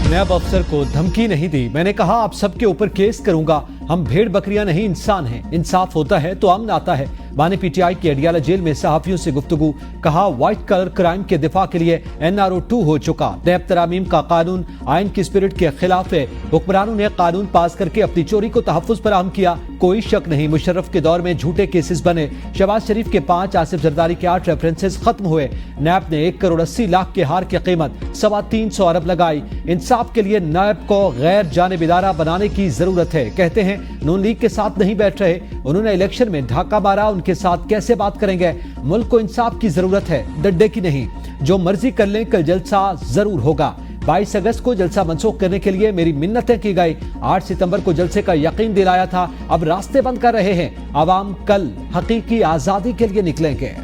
नैब अफसर को धमकी नहीं दी। मैंने कहा आप सबके ऊपर केस करूंगा। हम भेड़ बकरियां नहीं, इंसान हैं। इंसाफ होता है तो अमन आता है। बानी पीटीआई की अडियाला जेल में सहाफियों से गुफ्तगू। कहा व्हाइट कलर क्राइम के दिफा के लिए NRO 2 हो चुका। नैब तरामीम का कानून आइन की स्पिरिट के खिलाफ है। हुक्मरानों ने कानून पास करके अपनी चोरी को तहफ्फुज फराहम किया। कोई शक नहीं, मुशर्रफ के दौर में झूठे केसेस बने। शहबाज शरीफ के 5, आसिफ जरदारी के 8 रेफरेंसेस खत्म हुए। नैब ने 1 करोड़ 80 लाख के हार की कीमत 325 अरब लगाई। इंसाफ के लिए नैब को गैर जानिब इदारा बनाने की जरूरत है। कहते हैं नून लीग के साथ नहीं बैठ रहे। उन्होंने इलेक्शन में ढाका मारा, उनके साथ कैसे बात करेंगे? मुल्क को इंसाफ की जरूरत है, डड्डे की नहीं। जो मर्जी कर लें, कल जलसा जरूर होगा। 22 अगस्त को जलसा मनसूख करने के लिए मेरी मिन्नतें की गई। 8 सितंबर को जलसे का यकीन दिलाया था। अब रास्ते बंद कर रहे हैं। आवाम कल हकीकी आजादी के लिए निकलेंगे।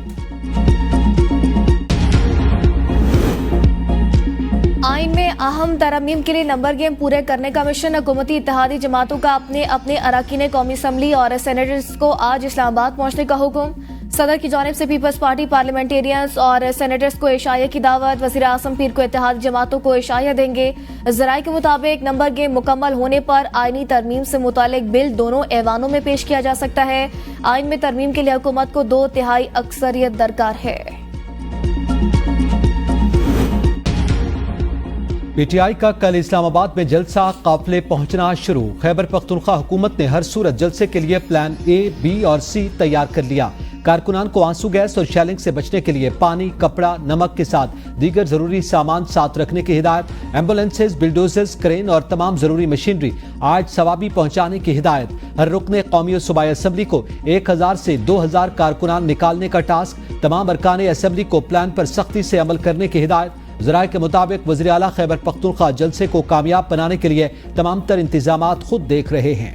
आइन में अहम तरमीम के लिए नंबर गेम पूरे करने का मिशन। हुकूमती इत्तेहादी जमातों का अपने अरकान कौमी असम्बली और सेनेटर्स को आज इस्लामाबाद पहुंचने का हुक्म। सदर की जानिब से पीपल्स पार्टी पार्लियामेंटेरियंस और सेनेटर्स को इशाया की दावत। वज़ीर आज़म पीर को इत्तेहादी जमातों को इशाया देंगे। ज़राए के मुताबिक नंबर गेम मुकम्मल होने पर आइनी तरमीम से मुतालिक बिल दोनों ऐवानों में पेश किया जा सकता है। आइन में तरमीम के लिए हुकूमत को 2/3 अक्सरियत दरकार है। पीटीआई का कल इस्लामाबाद में जलसा, काफिले पहुंचना शुरू। खैबर पख्तूनख्वा हुकूमत ने हर सूरत जलसे के लिए प्लान A, B और C तैयार कर लिया। कारकुनान को आंसू गैस और शेलिंग से बचने के लिए पानी, कपड़ा, नमक के साथ दीगर जरूरी सामान साथ रखने की हिदायत। एम्बुलेंसेज, बिल्डोजर्स, क्रेन और तमाम जरूरी मशीनरी आज सवाबी पहुंचाने की हिदायत। हर रुकने कौमी और सूबाई असम्बली को 1000 से 2000 कारकुनान निकालने का टास्क। तमाम अरकान असम्बली को प्लान पर सख्ती से अमल करने की हिदायत। ज़राए के मुताबिक वज़ीर आला खैबर पख्तूनख्वा जलसे को कामयाब बनाने के लिए तमाम तर इंतजामात खुद देख रहे हैं।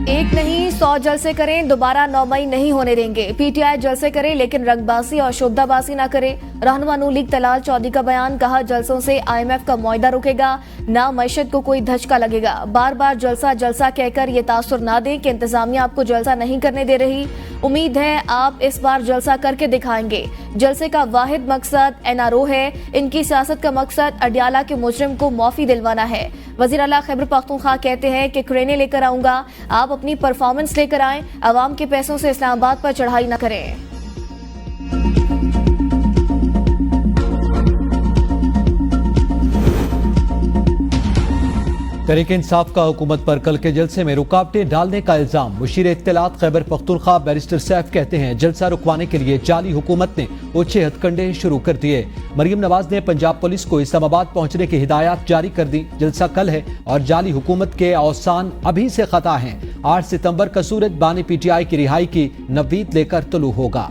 एक नहीं 100 जलसे करें, दोबारा 9 मई नहीं होने देंगे। पीटीआई जलसे करे लेकिन रंगबाजी और शोबदाबाजी ना करे। रहनुमा नून लीग तलाल चौधरी का बयान। कहा जलसों से IMF का मुआहदा रुकेगा, ना मईशत को कोई धचका लगेगा। बार बार जलसा जलसा कहकर ये तासुर ना दें कि इंतजामिया आपको जलसा नहीं करने दे रही। उम्मीद है आप इस बार जलसा करके दिखाएंगे। जलसे का वाहिद मकसद NRO है। इनकी सियासत का मकसद अडियाला के मुजरिम को माफी दिलवाना है। वज़ीर आला खैबर पख्तूनख्वा कहते हैं कि क्रेनें लेकर आऊंगा, आप अपनी परफॉर्मेंस लेकर आएं। अवाम के पैसों से इस्लामाबाद पर चढ़ाई न करें। तहरीक इंसाफ का हुकूमत पर कल के जलसे में रुकावटें डालने का इल्जाम। मुशीर इत्तलात खैबर पख्तूनख्वा बैरिस्टर सैफ कहते हैं जलसा रुकवाने के लिए जाली हुकूमत ने ओछे हथकंडे शुरू कर दिए। मरियम नवाज ने पंजाब पुलिस को इस्लामाबाद पहुंचने की हिदायत जारी कर दी। जलसा कल है और जाली हुकूमत के औसान अभी से खता हैं। 8 सितंबर का सूरज बानी पीटीआई की रिहाई की नवीद लेकर तुलू होगा।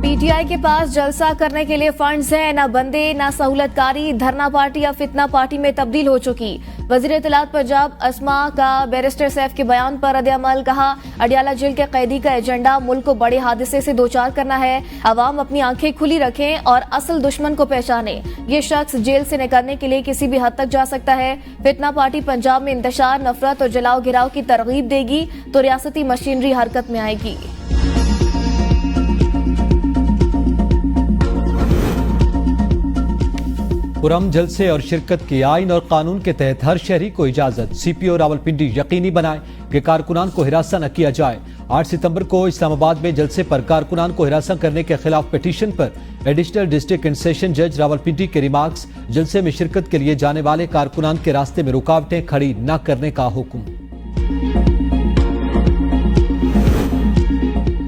पीटीआई के पास जलसा करने के लिए फंड्स हैं, ना बंदे ना सहूलतकारी। धरना पार्टी या फितना पार्टी में तब्दील हो चुकी। वज़ीर इत्तलात पंजाब अस्मा का बैरिस्टर सैफ के बयान पर रद्द-ए-अमल। कहा अडियाला जेल के कैदी का एजेंडा मुल्क को बड़े हादसे से दोचार करना है। अवाम अपनी आंखें खुली रखें और असल दुश्मन को पहचाने। ये शख्स जेल से निकलने के लिए किसी भी हद तक जा सकता है। फितना पार्टी पंजाब में इंतशार, नफरत और जलाओ गिराव की तरगीब देगी तो रियासती मशीनरी हरकत में आएगी। पुरम जलसे और शिरकत की आइन और कानून के तहत हर शहरी को इजाजत। CPO रावलपिंडी यकीनी बनाए कि कारकुनान को हिरासा न किया जाए। 8 सितंबर को इस्लामाबाद में जलसे पर कारकुनान को हिरासा करने के खिलाफ पिटीशन पर एडिशनल डिस्ट्रिक्ट एंड सेशन जज रावलपिंडी के रिमार्क्स। जलसे में शिरकत के लिए जाने वाले कारकुनान के रास्ते में रुकावटें खड़ी न करने का हुक्म।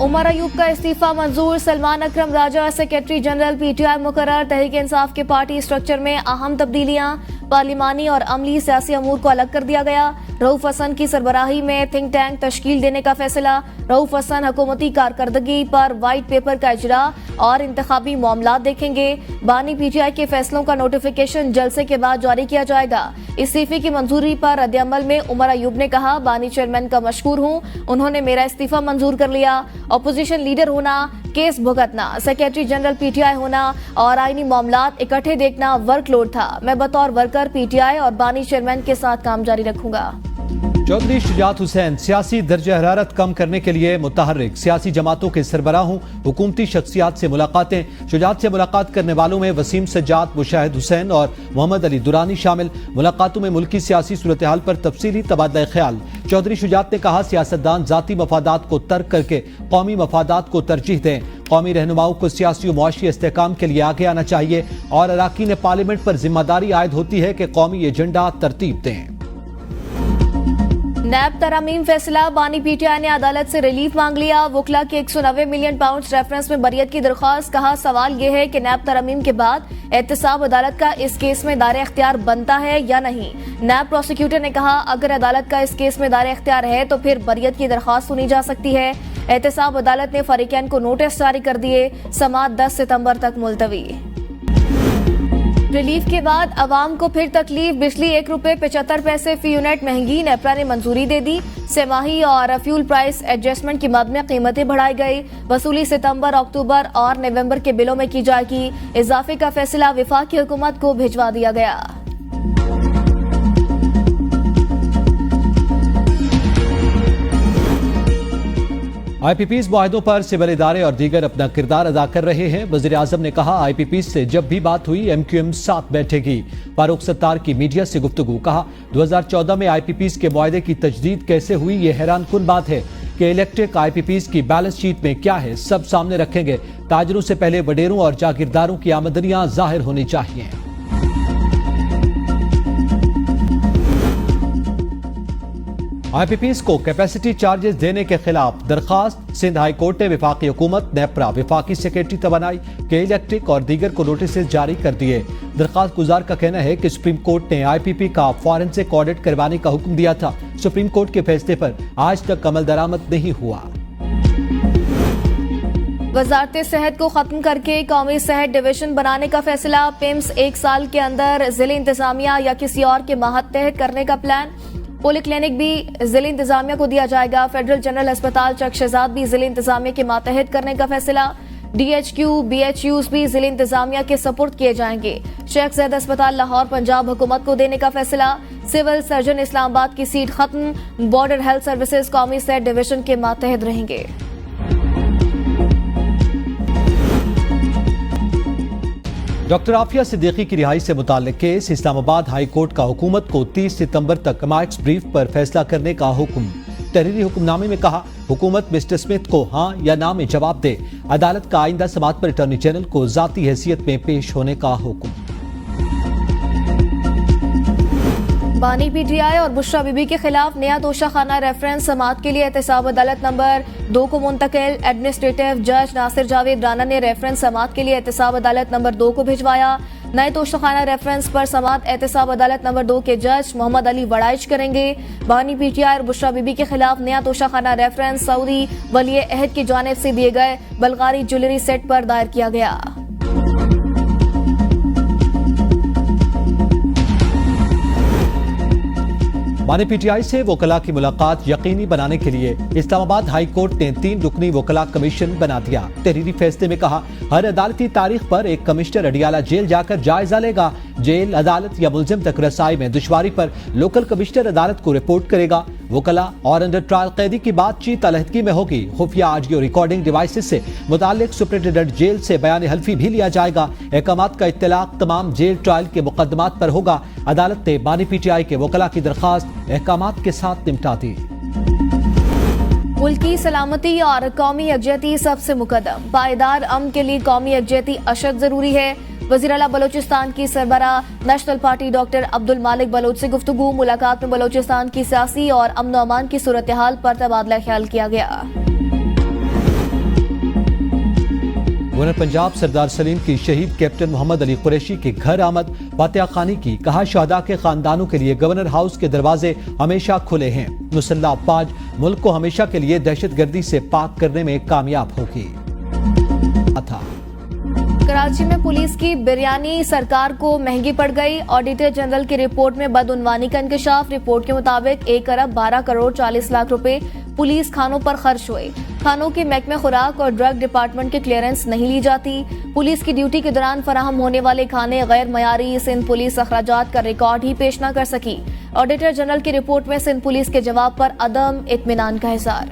उमर अयूब का इस्तीफा मंजूर। सलमान अकरम राजा सेक्रेटरी जनरल PTI मुकर्रर। तहरीक इंसाफ के पार्टी स्ट्रक्चर में अहम तब्दीलियां। पार्लिमानी और अमली सियासी अमूर को अलग कर दिया गया। रऊफ हसन की सरबराही में थिंक टैंक तश्कील देने का फैसला। रऊफ हसन हुकूमती कारकर्दगी पर वाइट पेपर का इजरा और इंतखाबी मामलात देखेंगे। बानी PTI के फैसलों का नोटिफिकेशन जलसे के बाद जारी किया जाएगा। इस्तीफे की मंजूरी पर रद्द-ए-अमल में उमर अयूब ने कहा बानी चेयरमैन का मशकूर हूँ, उन्होंने मेरा इस्तीफा मंजूर कर लिया। अपोजिशन लीडर होना, केस भुगतना, सेक्रेटरी जनरल PTI होना और आईनी मामलात इकट्ठे देखना वर्कलोड था। मैं बतौर वर्कर PTI और बानी चेयरमैन के साथ काम जारी रखूंगा। चौधरी शुजात हुसैन सियासी दर्जा हरारत कम करने के लिए मुतहर्रिक, सियासी जमातों के सरबराहों हुकूमती शख्सियात से मुलाकातें। शुजात से मुलाकात करने वालों में वसीम सज्जाद, मुशाहिद हुसैन और मोहम्मद अली दुरानी शामिल। मुलाकातों में मुल्की सियासी सूरत हाल पर तफसीली तबादला ख्याल। चौधरी शुजात ने कहा, सियासतदान जाती मफादात को तर्क करके कौमी मफादात को तरजीह दें। कौमी रहनुमाओं को सियासी और मुआशी इस्तेहकाम के लिए आगे आना चाहिए और अराकीन पार्लियामेंट पर जिम्मेदारी आयद होती है कि कौमी एजेंडा तरतीब दें। नैब तरामीम फैसला, बानी पीटीआई ने अदालत से रिलीफ मांग लिया। वकला की 190 मिलियन पाउंड रेफरेंस में बरियत की दरख्वास्त। कहा, सवाल यह है कि नैब तरामीम के बाद एहतसाब अदालत का इस केस में दायरे इख्तियार बनता है या नहीं। नैब प्रोसिक्यूटर ने कहा, अगर अदालत का इस केस में दायरे इख्तियार है तो फिर बरियत की दरख्वास्त सुनी जा सकती है। एहतसाब अदालत ने फरीकैन को नोटिस जारी कर दिए। समाअत 10 सितंबर तक मुलतवी। रिलीफ के बाद अवाम को फिर तकलीफ। बिजली ₹1.75 फी यूनिट महंगी, नेपरा ने मंजूरी दे दी। सेमाही और फ्यूल प्राइस एडजस्टमेंट की मद में कीमतें बढ़ाई गई। वसूली सितंबर, अक्टूबर और नवंबर के बिलों में की जाएगी। इजाफे का फैसला वफाकी हुकूमत को भिजवा दिया गया। IPPs मुआहदों पर सिविल इदारे और दीगर अपना किरदार अदा कर रहे हैं। वज़ीर आज़म ने कहा, IPPs से जब भी बात हुई MQM साथ बैठेगी। फारूक सत्तार की मीडिया से गुफ्तगू। कहा, 2014 में IPPs के मुआहदे की तजदीद कैसे हुई, ये हैरान कुन बात है कि इलेक्ट्रिक IPPs की बैलेंस शीट में क्या है, सब सामने रखेंगे। ताजरों से पहले वडेरों और जागीरदारों की आमदनियां जाहिर होनी चाहिए। IPPs को कैपेसिटी चार्जेस देने के खिलाफ दरखास्त। सिंध हाई कोर्ट ने वफाकी हुकूमत, नेपरा, वफाकी सेक्रेटरी तवानाई के इलेक्ट्रिक और दीगर को नोटिस जारी कर दिए। दरखास्त गुजार का कहना है कि सुप्रीम कोर्ट ने IPP का फॉरेंसिक ऑडिट करवाने का हुक्म दिया था। सुप्रीम कोर्ट के फैसले पर आज तक अमल दरामद नहीं हुआ। वजारत सेहत को खत्म करके कौमी सेहत डिवीजन बनाने का फैसला। पिम्स 1 साल के अंदर जिले इंतजामिया या किसी और के मातहत करने का प्लान। पोली क्लिनिक भी जिले इंतजामिया को दिया जाएगा। फेडरल जनरल अस्पताल चक शहजाद भी जिले इंतजामिया के मातहत करने का फैसला। DHQ, BHUs भी जिले इंतजामिया के सपुर्द किए जाएंगे। शेख ज़ैद अस्पताल लाहौर पंजाब हुकूमत को देने का फैसला। सिविल सर्जन इस्लामाबाद की सीट खत्म। बॉर्डर हेल्थ सर्विसेज कौमी सेहत डिवीजन के मातहत रहेंगे। डॉक्टर आफिया सिद्दीकी की रिहाई से मुताल्लिक केस। इस्लामाबाद हाई कोर्ट का हुकूमत को 30 सितंबर तक माइक्स ब्रीफ पर फैसला करने का हुक्म। तहरीरी हुक्मनामे में कहा, हुकूमत मिस्टर स्मिथ को हाँ या ना में जवाब दे। अदालत का आइंदा समाअत पर अटॉर्नी जनरल को जाती हैसियत में पेश होने का हुक्म। बानी पीटीआई और बुशरा बीबी के खिलाफ नया तोशाखाना रेफरेंस समाअत के लिए एहतसाब अदालत नंबर 2 को मुंतकिल। एडमिनिस्ट्रेटिव जज नासिर जावेद राना ने रेफरेंस समाअत के लिए एहतसाब अदालत नंबर 2 को भिजवाया। नए तोशाखाना रेफरेंस पर समाअत एहतसाब अदालत नंबर 2 के जज मोहम्मद अली वड़ाइच करेंगे। बानी पीटीआई और बुशरा बीबी के खिलाफ नया तोशाखाना रेफरेंस सऊदी वली अहद की जानिब से दिए गए बल्गारी ज्वेलरी सेट पर दायर किया गया। बानी पीटीआई से वकला की मुलाकात यकीनी बनाने के लिए इस्लामाबाद हाई कोर्ट ने 3 रुकनी वकला कमीशन बना दिया। तहरीरी फैसले में कहा, हर अदालती तारीख पर एक कमिश्नर अडियाला जेल जाकर जायजा लेगा। जेल, अदालत या मुलजिम तक रसाई में दुश्वारी पर लोकल कमिश्नर अदालत को रिपोर्ट करेगा। वकला और अंडर ट्रायल कैदी की बातचीत अलहदगी में होगी। खुफिया ऑडियो रिकॉर्डिंग डिवाइसेस से मुताल्लिक सुपरिटेंडेंट जेल से बयान हल्फी भी लिया जाएगा। अहकामात का इत्तलाक तमाम जेल ट्रायल के मुकदमात पर होगा। अदालत ने बानी पीटीआई के वकला की दरखास्त अहकामात के साथ निपटा दी। मुल्क की सलामती और कौमी यकजहती सबसे मुकद्दम। पायदार अमन के लिए कौमी यकजहती अशद जरूरी है। वज़ीर आला बलोचिस्तान की सरबरा नेशनल पार्टी डॉक्टर अब्दुल मालिक बलोच से गुफ्तगू। मुलाकात में बलोचिस्तान की सियासी और अमन अमान की सूरत हाल पर तबादला ख्याल किया गया। गवर्नर पंजाब सरदार सलीम की शहीद कैप्टन मोहम्मद अली कुरैशी के घर आमद। फातिहा खानी की। कहा, शहदा के खानदानों के लिए गवर्नर हाउस के दरवाजे हमेशा खुले हैं। मुसल्लह अफवाज मुल्क को हमेशा के लिए दहशतगर्दी से पाक करने में कामयाब होगी। कराची में पुलिस की बिरयानी सरकार को महंगी पड़ गई। ऑडिटर जनरल की रिपोर्ट में बदउनवानी का इंकशाफ। रिपोर्ट के मुताबिक 1 अरब 12 करोड़ 40 लाख रुपए पुलिस खानों पर खर्च हुए। खानों के महकमे खुराक और ड्रग डिपार्टमेंट की क्लियरेंस नहीं ली जाती। पुलिस की ड्यूटी के दौरान फराहम होने वाले खाने गैर मयारी। सिंध पुलिस अखराजात का रिकॉर्ड ही पेश न कर सकी। ऑडिटर जनरल की रिपोर्ट में सिंध पुलिस के जवाब पर अदम इत्मीनान का इज़हार।